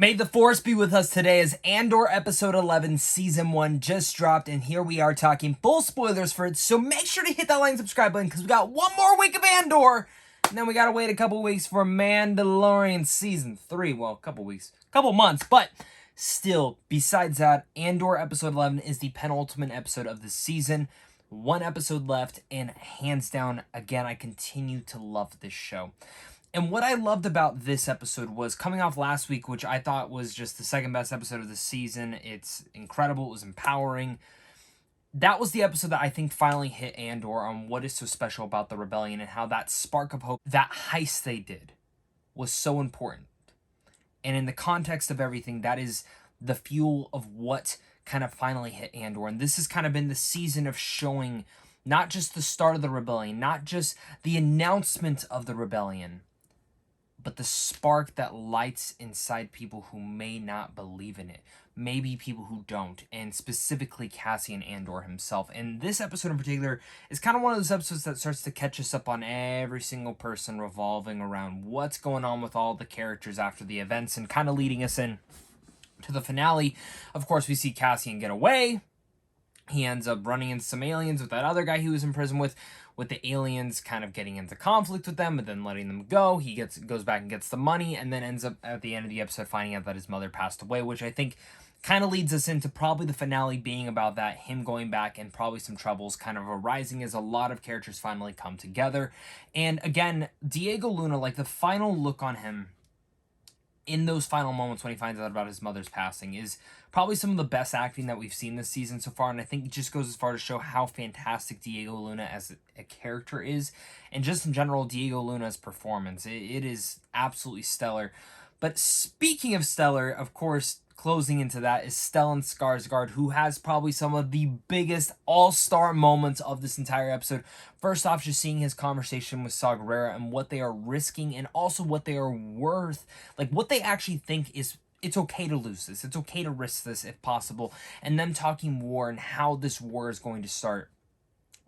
May the Force be with us today as Andor Episode 11 Season 1 just dropped, and here we are talking full spoilers for it, so make sure to hit that like and subscribe button because we got one more week of Andor, and then we gotta wait a couple weeks for Mandalorian Season 3. Well, a couple weeks, couple months, but still, besides that, Andor Episode 11 is the penultimate episode of the season. One episode left, and hands down, again, I continue to love this show. And what I loved about this episode was coming off last week, which I thought was just the second best episode of the season. It's incredible. It was empowering. That was the episode that I think finally hit Andor on what is so special about the rebellion and how that spark of hope, that heist they did, was so important. And in the context of everything, that is the fuel of what kind of finally hit Andor. And this has kind of been the season of showing not just the start of the rebellion, not just the announcement of the rebellion, but the spark that lights inside people who may not believe in it. Maybe people who don't, and specifically Cassian Andor himself. And this episode in particular is kind of one of those episodes that starts to catch us up on every single person revolving around what's going on with all the characters after the events and kind of leading us in to the finale. Of course, we see Cassian get away. He ends up running into some aliens with that other guy he was in prison with the aliens kind of getting into conflict with them, but then letting them go. He goes back and gets the money, and then ends up at the end of the episode finding out that his mother passed away, which I think kind of leads us into probably the finale being about that, him going back and probably some troubles kind of arising as a lot of characters finally come together. And again, Diego Luna, like the final look on him in those final moments when he finds out about his mother's passing is probably some of the best acting that we've seen this season so far, and I think it just goes as far to show how fantastic Diego Luna as a character is, and just in general, Diego Luna's performance. It is absolutely stellar. But speaking of stellar, of course, closing into that is Stellan Skarsgård, who has probably some of the biggest all-star moments of this entire episode. First off, just seeing his conversation with Saw Gerrera and what they are risking and also what they are worth, like what they actually think is it's okay to lose this. It's okay to risk this if possible. And them talking war and how this war is going to start.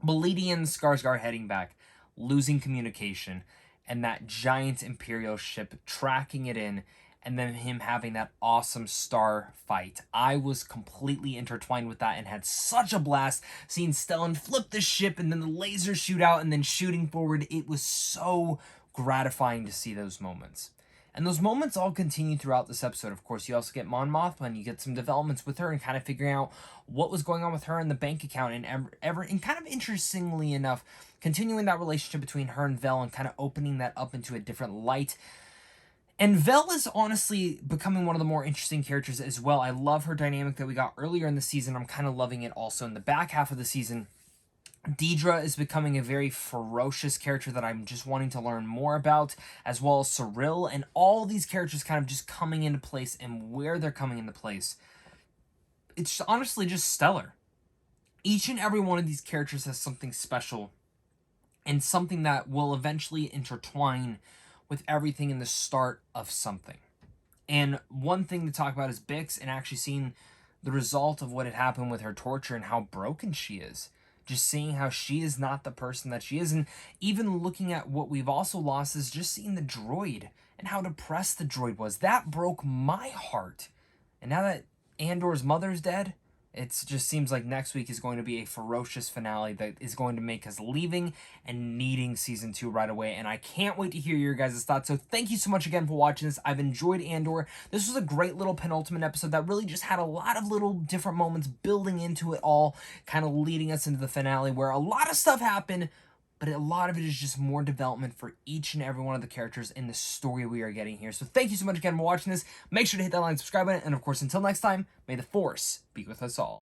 Beledian Skarsgård heading back, losing communication, and that giant Imperial ship tracking it in, and then him having that awesome star fight. I was completely intertwined with that and had such a blast seeing Stellan flip the ship and then the lasers shoot out and then shooting forward. It was so gratifying to see those moments. And those moments all continue throughout this episode. Of course, you also get Mon Mothma, and you get some developments with her and kind of figuring out what was going on with her in the bank account, and and kind of interestingly enough, continuing that relationship between her and Vel and kind of opening that up into a different light. And Vel is honestly becoming one of the more interesting characters as well. I love her dynamic that we got earlier in the season. I'm kind of loving it also in the back half of the season. Deidre is becoming a very ferocious character that I'm just wanting to learn more about, as well as Cyril, and all these characters kind of just coming into place and where they're coming into place. It's honestly just stellar. Each and every one of these characters has something special and something that will eventually intertwine with everything in the start of something. And one thing to talk about is Bix, and actually seeing the result of what had happened with her torture and how broken she is. Just seeing how she is not the person that she is, and even looking at what we've also lost is just seeing the droid and how depressed the droid was. That broke my heart. And now that Andor's mother's dead, it just seems like next week is going to be a ferocious finale that is going to make us leaving and needing season 2 right away. And I can't wait to hear your guys' thoughts. So thank you so much again for watching this. I've enjoyed Andor. This was a great little penultimate episode that really just had a lot of little different moments building into it all, kind of leading us into the finale where a lot of stuff happened, but a lot of it is just more development for each and every one of the characters in the story we are getting here. So thank you so much again for watching this. Make sure to hit that like and subscribe button. And of course, until next time, may the Force be with us all.